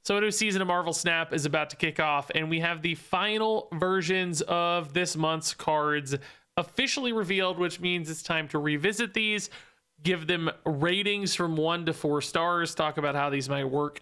So a new season of Marvel Snap is about to kick off, and we have the final versions of this month's cards officially revealed, which means it's time to revisit these, give them ratings from 1 to 4 stars, talk about how these might work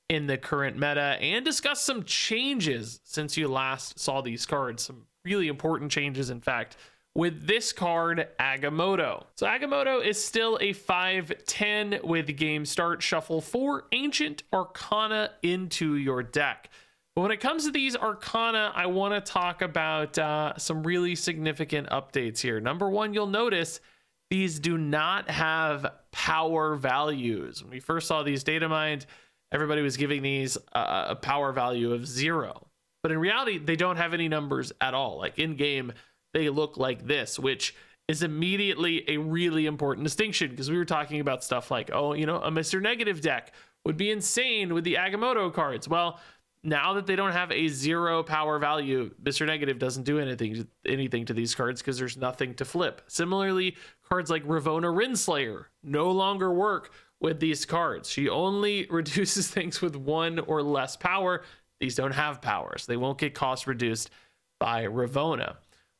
in the current meta, and discuss some changes since you last saw these cards. Some really important changes, in fact, with this card, Agamotto. So Agamotto is still a 5/10 with game start. Shuffle 4 Ancient Arcana into your deck. But when it comes to these Arcana, I want to talk about some really significant updates here. Number one, you'll notice these do not have power values. When we first saw these data mined, everybody was giving these a power value of 0. But in reality, they don't have any numbers at all. Like in game, they look like this, which is immediately a really important distinction, because we were talking about stuff like, oh, you know, a Mr. Negative deck would be insane with the Agamotto cards. Well, now that they don't have a 0 power value, Mr. Negative doesn't do anything to these cards because there's nothing to flip. Similarly, cards like Ravonna Rinslayer no longer work with these cards. She only reduces things with 1 or less power. These don't have powers. They won't get cost reduced by Ravonna.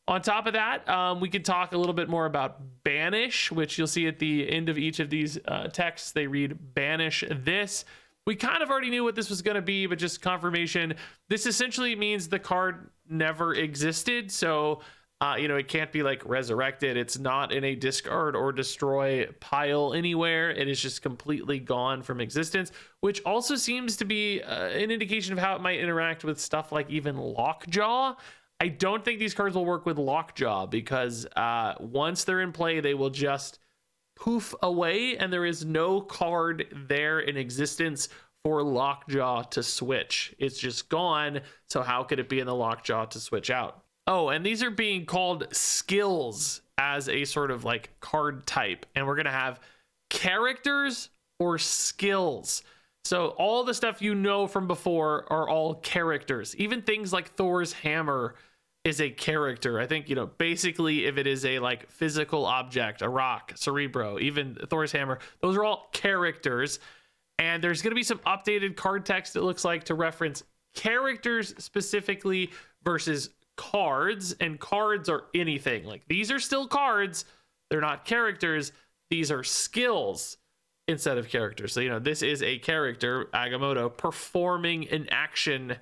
On top of that, we could talk a little bit more about Banish, which you'll see at the end of each of these texts. They read Banish this. We kind of already knew what this was going to be, but just confirmation. This essentially means the card never existed. So, you know, it can't be like resurrected. It's not in a discard or destroy pile anywhere. It is just completely gone from existence, which also seems to be an indication of how it might interact with stuff like even Lockjaw. I don't think these cards will work with Lockjaw because once they're in play, they will just poof away, and there is no card there in existence for Lockjaw to switch. It's just gone, so how could it be in the Lockjaw to switch out? Oh, and these are being called skills as a sort of like card type, and we're going to have characters or skills. So all the stuff you know from before are all characters. Even things like Thor's hammer is a character. I think, you know, basically if it is a like physical object, a rock, Cerebro, even Thor's hammer, those are all characters. And there's going to be some updated card text, it looks like, to reference characters specifically versus cards. And cards are anything. Like these are still cards. They're not characters. These are skills instead of characters. So, you know, this is a character, Agamotto, performing an action,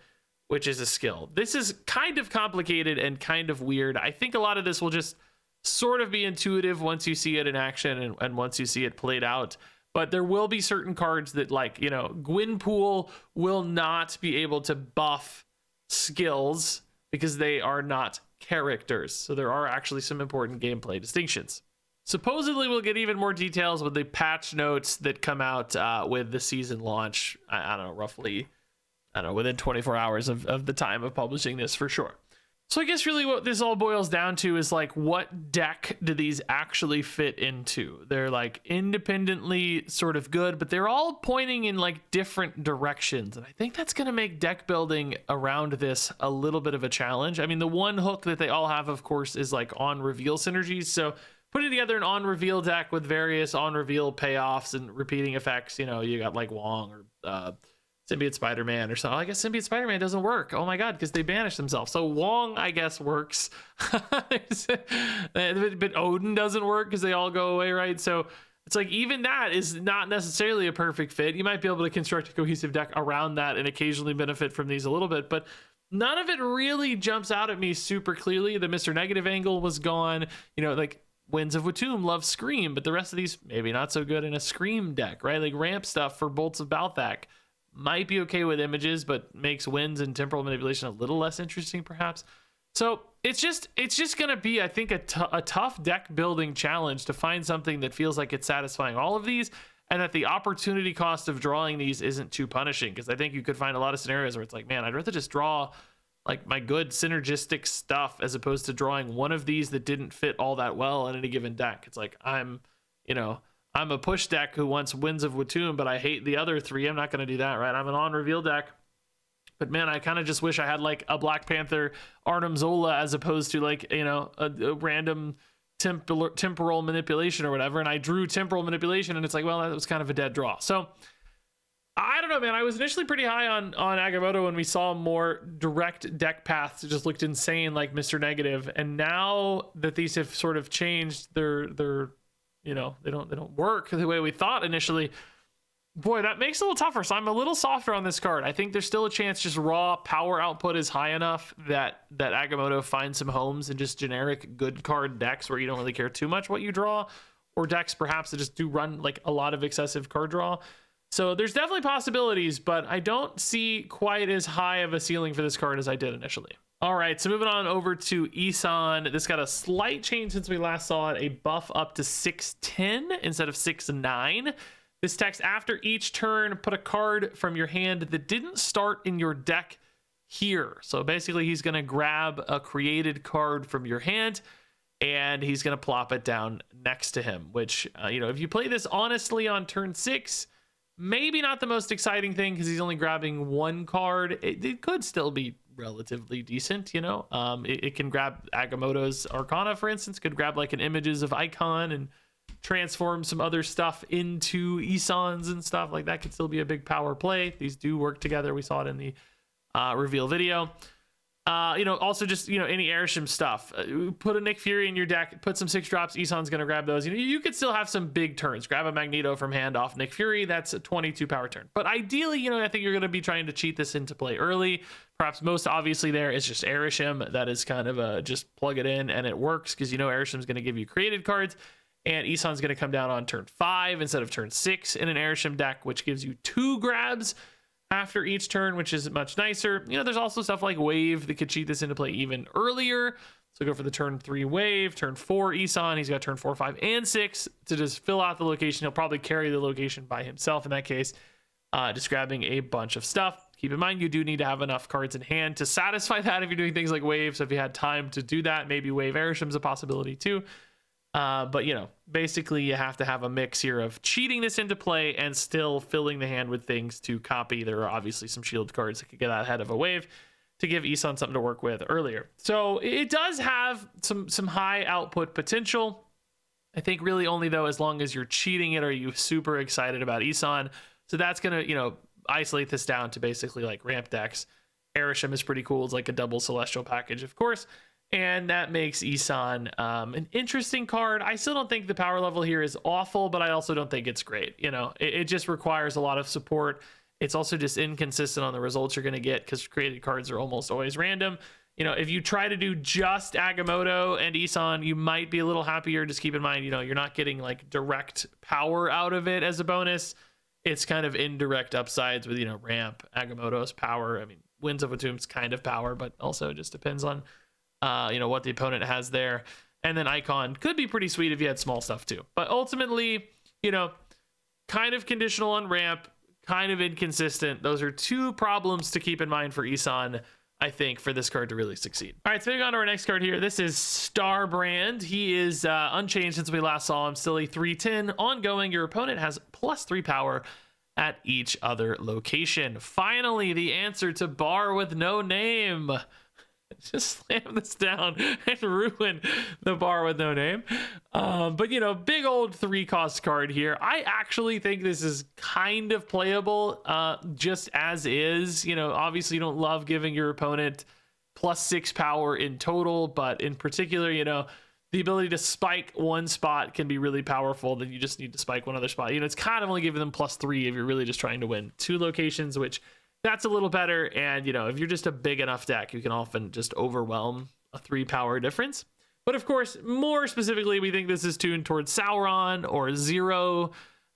which is a skill. This is kind of complicated and kind of weird. I think a lot of this will just sort of be intuitive once you see it in action and once you see it played out. But there will be certain cards that, like, you know, Gwynpool will not be able to buff skills because they are not characters. So there are actually some important gameplay distinctions. Supposedly, we'll get even more details with the patch notes that come out with the season launch. I don't know, roughly, within 24 hours of the time of publishing this for sure. So I guess really what this all boils down to is like, what deck do these actually fit into? They're like independently sort of good, but they're all pointing in like different directions. And I think that's going to make deck building around this a little bit of a challenge. I mean, the one hook that they all have, of course, is like on reveal synergies. So putting together an on reveal deck with various on reveal payoffs and repeating effects, you know, you got like Wong or Symbiote Spider-Man or something. I guess Symbiote Spider-Man doesn't work. Oh my god, because they banished themselves. So Wong, I guess, works. But Odin doesn't work because they all go away, right? So it's like even that is not necessarily a perfect fit. You might be able to construct a cohesive deck around that and occasionally benefit from these a little bit, but none of it really jumps out at me super clearly. The Mr. Negative angle was gone. You know, like Winds of Watum love Scream, but the rest of these maybe not so good in a Scream deck, right? Like ramp stuff for Bolts of Balthak might be okay with images, but makes Winds and Temporal Manipulation a little less interesting perhaps. So it's just gonna be, I think, a tough deck building challenge to find something that feels like it's satisfying all of these, and that the opportunity cost of drawing these isn't too punishing, because I think you could find a lot of scenarios where it's like, man, I'd rather just draw like my good synergistic stuff as opposed to drawing one of these that didn't fit all that well in any given deck. It's like I'm a push deck who wants Winds of Watum, but I hate the other three. I'm not going to do that, right? I'm an on reveal deck, but man, I kind of just wish I had like a Black Panther Arnim Zola as opposed to like, you know, a random temporal manipulation or whatever. And I drew temporal manipulation and it's like, well, that was kind of a dead draw. So I don't know, man. I was initially pretty high on Agamotto when we saw more direct deck paths. It just looked insane, like Mr. Negative. And now that these have sort of changed, they're you know, they don't work the way we thought initially. Boy, that makes it a little tougher. So I'm a little softer on this card. I think there's still a chance just raw power output is high enough that Agamotto finds some homes in just generic good card decks where you don't really care too much what you draw, or decks perhaps that just do run like a lot of excessive card draw. So there's definitely possibilities, but I don't see quite as high of a ceiling for this card as I did initially. All right, so moving on over to Eson. This got a slight change since we last saw it, a buff up to 610 instead of 6-9. This text, after each turn, put a card from your hand that didn't start in your deck here. So basically he's gonna grab a created card from your hand and he's gonna plop it down next to him, which, you know, if you play this honestly on turn 6, maybe not the most exciting thing because he's only grabbing one card. It could still be relatively decent, you know. It can grab Agamotto's Arcana, for instance, could grab like an Images of Icon and transform some other stuff into Esons and stuff like that. Could still be a big power play. These do work together. We saw it in the reveal video. You know, also just, you know, any Airshim stuff. Put a Nick Fury in your deck, put some 6-drops, Eson's going to grab those. You know, you could still have some big turns. Grab a Magneto from hand off Nick Fury, that's a 22 power turn. But ideally, you know, I think you're going to be trying to cheat this into play early. Perhaps most obviously there is just Airshim. That is kind of a just plug it in and it works because, you know, Airshim's going to give you created cards. And Eson's going to come down on turn 5 instead of turn 6 in an Airshim deck, which gives you 2 grabs after each turn, which is much nicer. You know, there's also stuff like Wave that could cheat this into play even earlier. So go for the turn 3 Wave, turn 4 Eson. He's got turn 4, 5, and 6 to just fill out the location. He'll probably carry the location by himself in that case, just grabbing a bunch of stuff. Keep in mind, you do need to have enough cards in hand to satisfy that if you're doing things like Wave. So if you had time to do that, maybe Wave Airshim's a possibility too. But, you know, basically you have to have a mix here of cheating this into play and still filling the hand with things to copy. There are obviously some shield cards that could get ahead of a Wave to give Eson something to work with earlier. So it does have some high output potential. I think really only, though, as long as you're cheating it, are you super excited about Eson. So that's going to, you know, isolate this down to basically like ramp decks. Airshim is pretty cool. It's like a double Celestial package, of course. And that makes Eson an interesting card. I still don't think the power level here is awful, but I also don't think it's great. You know, it just requires a lot of support. It's also just inconsistent on the results you're going to get because created cards are almost always random. You know, if you try to do just Agamotto and Eson, you might be a little happier. Just keep in mind, you know, you're not getting like direct power out of it as a bonus. It's kind of indirect upsides with, you know, ramp, Agamotto's power. I mean, Winds of Entombed's kind of power, but also it just depends on you know, what the opponent has there. And then Icon could be pretty sweet if you had small stuff too. But ultimately, you know, kind of conditional on ramp, kind of inconsistent. Those are 2 problems to keep in mind for Eson, I think, for this card to really succeed. All right, so moving on to our next card here. This is Starbrand. He is unchanged since we last saw him. Still a 3/10 ongoing. Your opponent has +3 power at each other location. Finally, the answer to Bar with No Name. Just slam this down and ruin the Bar with No Name. But, you know, big old 3-cost card here. I actually think this is kind of playable just as is. You know, obviously you don't love giving your opponent +6 power in total, but in particular, you know, the ability to spike one spot can be really powerful. Then you just need to spike one other spot. You know, it's kind of only giving them +3 if you're really just trying to win 2 locations, which that's a little better. And, you know, if you're just a big enough deck, you can often just overwhelm a 3 power difference. But of course, more specifically, we think this is tuned towards Sauron or Zero,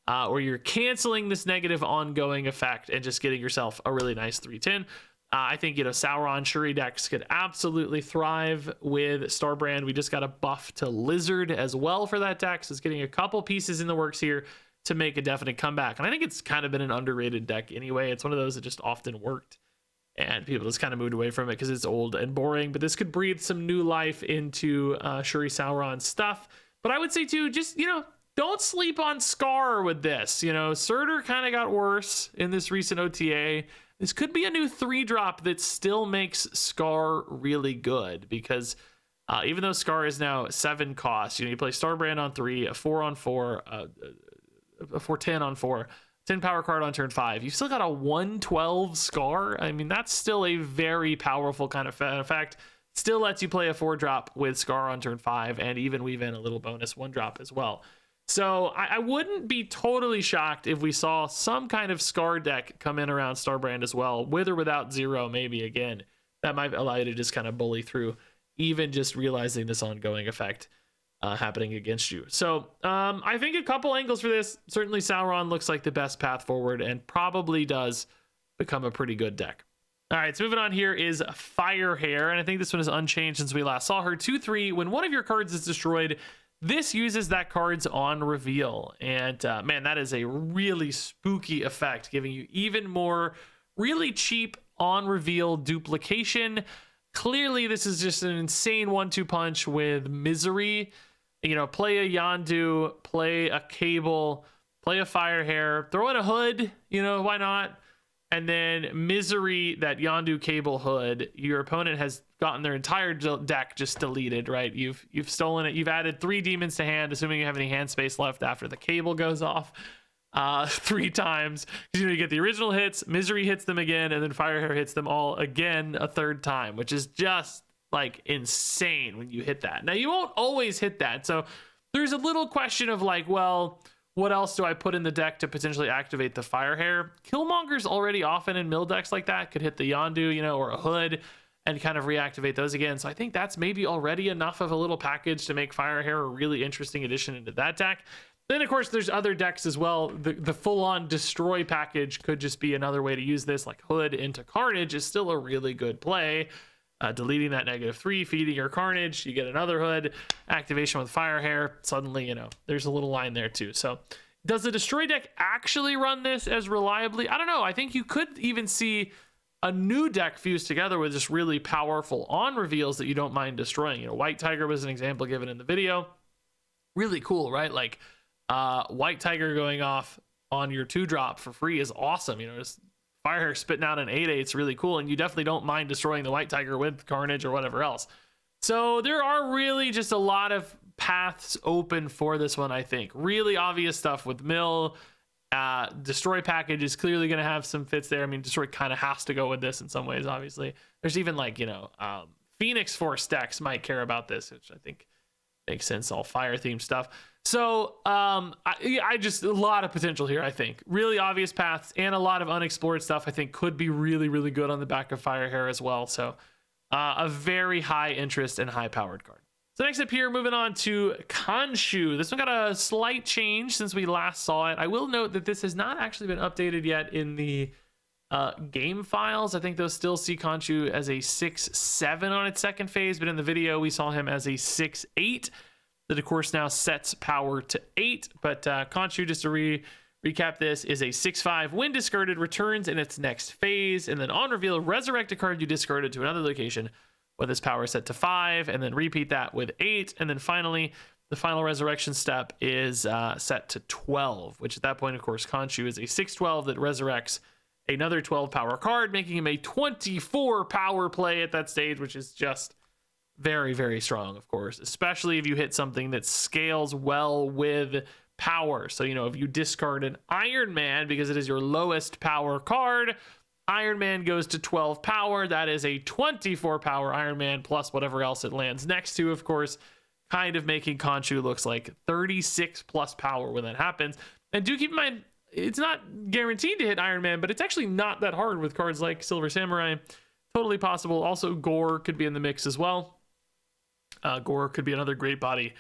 or you're canceling this negative ongoing effect and just getting yourself a really nice 3/10. I think, you know, Sauron Shuri decks could absolutely thrive with Starbrand. We just got a buff to Lizard as well for that deck. So it's getting a couple pieces in the works here to make a definite comeback. And I think it's kind of been an underrated deck anyway. It's one of those that just often worked and people just kind of moved away from it because it's old and boring. But this could breathe some new life into Shuri Sauron stuff. But I would say too, just, you know, don't sleep on Scar with this. You know, Surtur kind of got worse in this recent OTA. This could be a new 3-drop that still makes Scar really good because even though Scar is now 7 costs, you know, you play Starbrand on 3, a 4 on 4, a 4/10 on 4, 10 power card on turn 5. You've still got a 112 Scar. I mean, that's still a very powerful kind of effect. Still lets you play a 4-drop with Scar on turn 5 and even weave in a little bonus 1-drop as well. So I wouldn't be totally shocked if we saw some kind of Scar deck come in around Starbrand as well, with or without 0, maybe again. That might allow you to just kind of bully through, even just realizing this ongoing effect happening against you. So I think a couple angles for this. Certainly Sauron looks like the best path forward and probably does become a pretty good deck. All right, so moving on here is Firehair, and I think this one is unchanged since we last saw her. 2/3, when one of your cards is destroyed, this uses that card's on reveal. And man, that is a really spooky effect, giving you even more really cheap on reveal duplication. Clearly, this is just an insane 1-2 punch with misery. You know, play a Yondu, play a Cable, play a Firehair, throw in a Hood, you know, why not? And then misery, that Yondu, Cable, Hood, your opponent has gotten their entire deck just deleted, right? You've stolen it. You've added 3 demons to hand, assuming you have any hand space left after the Cable goes off 3 times. You know, you get the original hits, misery hits them again, and then Firehair hits them all again a 3rd time, which is just like insane when you hit that. Now, you won't always hit that. So there's a little question of like, well, what else do I put in the deck to potentially activate the Firehair? Killmonger's already often in mill decks like that. Could hit the Yondu, you know, or a Hood and kind of reactivate those again. So I think that's maybe already enough of a little package to make Firehair a really interesting addition into that deck. Then, of course, there's other decks as well. The full-on destroy package could just be another way to use this, like Hood into Carnage is still a really good play. Deleting that -3, feeding your Carnage, you get another Hood, activation with Firehair. Suddenly, you know, there's a little line there too. So does the destroy deck actually run this as reliably? I don't know. I think you could even see a new deck fused together with just really powerful on reveals that you don't mind destroying. You know, White Tiger was an example given in the video. Really cool, right? Like White Tiger going off on your 2-drop for free is awesome. You know, just Firehair spitting out an 8/8, it's really cool, and you definitely don't mind destroying the White Tiger with Carnage or whatever else. So there are really just a lot of paths open for this one, I think. Really obvious stuff with Mill. Destroy package is clearly going to have some fits there. I mean, Destroy kind of has to go with this in some ways, obviously. There's even like, you know, Phoenix Force decks might care about this, which I think makes sense, all fire themed stuff. So I just, a lot of potential here, I think. Really obvious paths and a lot of unexplored stuff I think could be really, really good on the back of Firehair as well. So a very high interest and high powered card. So next up here, moving on to Khonshu. This one got a slight change since we last saw it. I will note that this has not actually been updated yet in the game files. I think those still see Khonshu as a 6/7 on its second phase, but in the video we saw him as a 6/8. That of course now sets power to 8, but Khonshu, just to recap this, is a 6/5. When discarded, returns in its next phase, and then on reveal, resurrect a card you discarded to another location with its power set to 5, and then repeat that with 8, and then finally the final resurrection step is set to 12, which at that point, of course, Khonshu is a 6/12 that resurrects another 12 power card, making him a 24 power play at that stage, which is just very, very strong, of course, especially if you hit something that scales well with power. So, you know, if you discard an Iron Man because it is your lowest power card, Iron Man goes to 12 power. That is a 24 power Iron Man plus whatever else it lands next to, of course, kind of making Khonshu looks like 36 plus power when that happens. And do keep in mind, it's not guaranteed to hit Iron Man, but it's actually not that hard with cards like Silver Samurai. Totally possible. Also, Gore could be in the mix as well. Gore could be another great body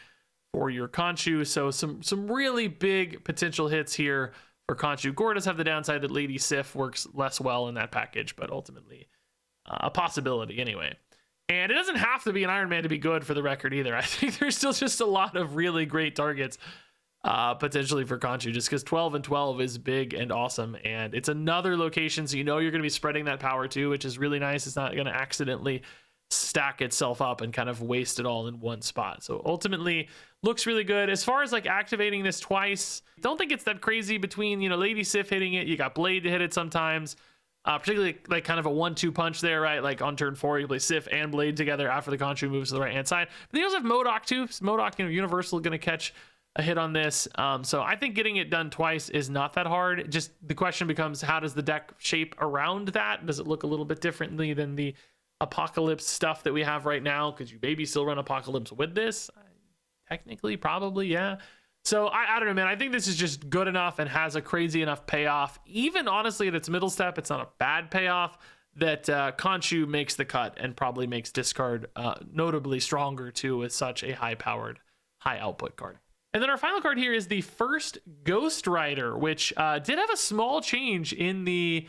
for your Khonshu. So some really big potential hits here for Khonshu. Gore does have the downside that Lady Sif works less well in that package, but ultimately a possibility anyway. And it doesn't have to be an Iron Man to be good, for the record, either. I think there's still just a lot of really great targets potentially for Khonshu, just because 12 and 12 is big and awesome, and it's another location, so you know you're going to be spreading that power too, which is really nice. It's not going to accidentally stack itself up and kind of waste it all in one spot. So ultimately looks really good. As far as like activating this twice, don't think it's that crazy between, you know, Lady Sif hitting it, you got Blade to hit it sometimes, particularly like kind of a 1-2 punch there, right? Like on turn 4 you play Sif and Blade together after the Khonshu moves to the right hand side. But they also have MODOK too. So MODOK, you know, Universal going to catch a hit on this. So I think getting it done twice is not that hard. Just the question becomes, how does the deck shape around that? Does it look a little bit differently than the Apocalypse stuff that we have right now? Could you maybe still run Apocalypse with this? Technically, probably, yeah. So I don't know, man. I think this is just good enough and has a crazy enough payoff. Even honestly, at its middle step, it's not a bad payoff, that Khonshu makes the cut and probably makes discard notably stronger too with such a high-powered, high-output card. And then our final card here is the first Ghost Rider, which did have a small change in the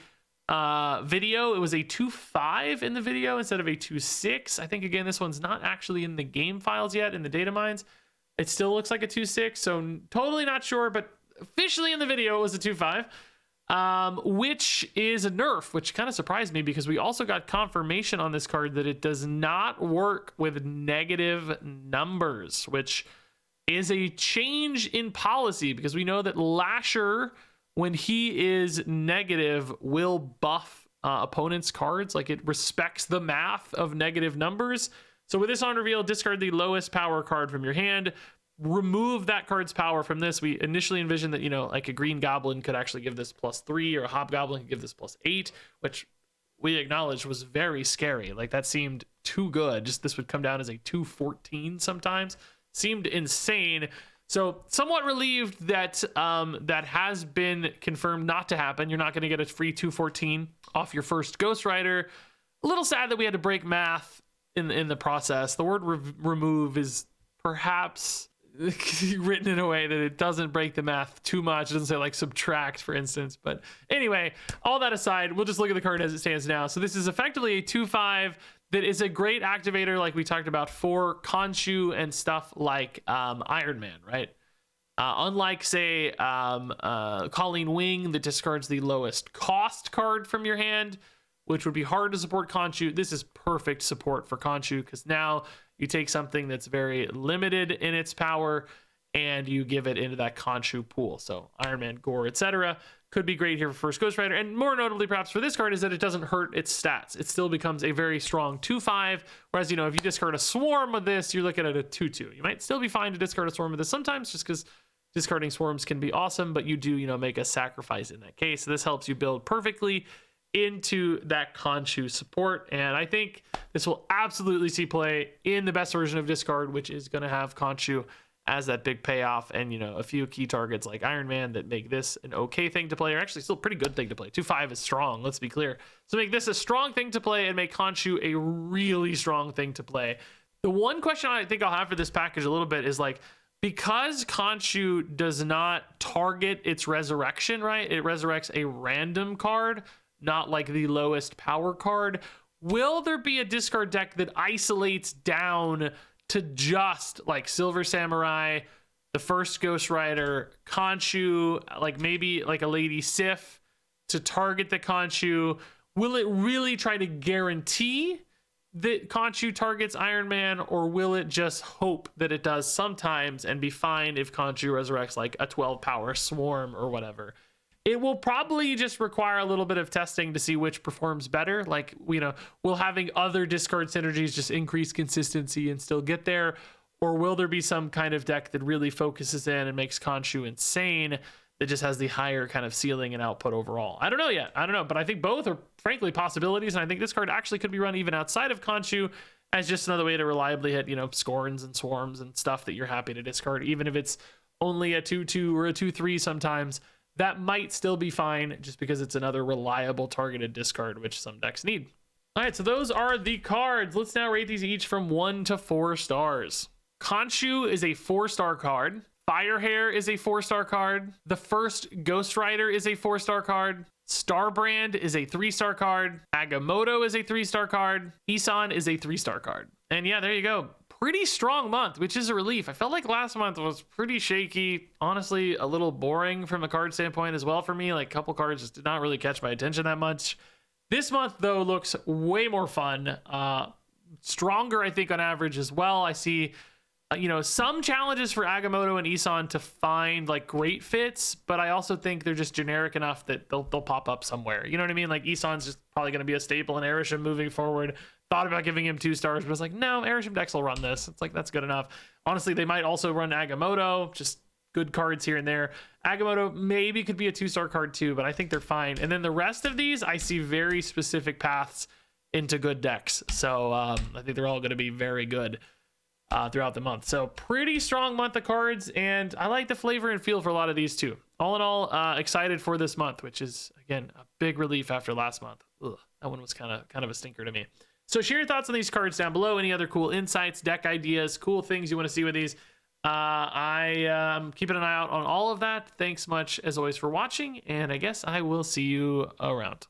video. It was a 2.5 in the video instead of a 2.6. I think, again, this one's not actually in the game files yet, in the data mines. It still looks like a 2.6, so totally not sure, but officially in the video it was a 2.5, which is a nerf, which kind of surprised me because we also got confirmation on this card that it does not work with negative numbers, which is a change in policy because we know that Lasher, when he is negative, will buff opponents' cards. Like, it respects the math of negative numbers. So with this on reveal, discard the lowest power card from your hand, remove that card's power from this. We initially envisioned that, you know, like a green goblin could actually give this +3, or a hobgoblin could give this +8, which we acknowledged was very scary. Like, that seemed too good. Just this would come down as a 2.14 sometimes. Seemed insane. So somewhat relieved that that has been confirmed not to happen. You're not going to get a free 2.14 off your first Ghost Rider. A little sad that we had to break math in the process. The word remove is perhaps written in a way that it doesn't break the math too much. It doesn't say like subtract, for instance. But anyway, all that aside, we'll just look at the card as it stands now. So this is effectively a 2.5 that is a great activator, like we talked about, for Khonshu and stuff like Iron Man, right? Unlike, say, Colleen Wing, that discards the lowest cost card from your hand, which would be hard to support Khonshu. This is perfect support for Khonshu because now you take something that's very limited in its power and you give it into that Khonshu pool. So Iron Man, Gore, etc. could be great here for first Ghost Rider. And more notably, perhaps, for this card is that it doesn't hurt its stats. It still becomes a very strong 2.5. Whereas, you know, if you discard a Swarm with this, you're looking at a 2.2. You might still be fine to discard a Swarm with this sometimes, just because discarding Swarms can be awesome, but you do, you know, make a sacrifice in that case. So this helps you build perfectly into that Khonshu support, and I think this will absolutely see play in the best version of discard, which is going to have Khonshu as that big payoff, and, you know, a few key targets like Iron Man that make this an okay thing to play, or actually still a pretty good thing to play. 2.5 is strong, let's be clear. So make this a strong thing to play and make Khonshu a really strong thing to play. The one question I think I'll have for this package a little bit is, like, because Khonshu does not target its resurrection, right? It resurrects a random card, not like the lowest power card. Will there be a discard deck that isolates down to just like Silver Samurai, the first Ghost Rider, Khonshu, like maybe like a Lady Sif to target the Khonshu? Will it really try to guarantee that Khonshu targets Iron Man, or will it just hope that it does sometimes and be fine if Khonshu resurrects like a 12 power Swarm or whatever? It will probably just require a little bit of testing to see which performs better. Like, you know, will having other discard synergies just increase consistency and still get there? Or will there be some kind of deck that really focuses in and makes Khonshu insane, that just has the higher kind of ceiling and output overall? I don't know yet. I don't know, but I think both are frankly possibilities. And I think this card actually could be run even outside of Khonshu as just another way to reliably hit, you know, Scorns and Swarms and stuff that you're happy to discard, even if it's only a 2-2 or a 2-3 sometimes. That might still be fine just because it's another reliable targeted discard, which some decks need. All right, so those are the cards. Let's now rate these each from 1 to 4 stars. Khonshu is a 4-star card. Firehair is a 4-star card. The first Ghost Rider is a 4-star card. Starbrand is a 3-star card. Agamotto is a 3-star card. Eson is a 3-star card. And yeah, there you go. Pretty strong month, which is a relief. I felt like last month was pretty shaky. Honestly, a little boring from a card standpoint as well for me. Like, a couple cards just did not really catch my attention that much. This month, though, looks way more fun. Stronger, I think, on average as well. I see, you know, some challenges for Agamotto and Eson to find like great fits, but I also think they're just generic enough that they'll pop up somewhere. You know what I mean? Like, Eson's just probably going to be a staple in Erisham moving forward. Thought about giving him 2 stars, but I was like, no, Erisham decks will run this. It's like, that's good enough. Honestly, they might also run Agamotto. Just good cards here and there. Agamotto maybe could be a 2-star card too, but I think they're fine. And then the rest of these, I see very specific paths into good decks. So I think they're all going to be very good throughout the month. So pretty strong month of cards, and I like the flavor and feel for a lot of these too. All in all, excited for this month, which is, again, a big relief after last month. Ugh, that one was kind of a stinker to me. So share your thoughts on these cards down below. Any other cool insights, deck ideas, cool things you want to see with these. I am keeping an eye out on all of that. Thanks much, as always, for watching, and I guess I will see you around.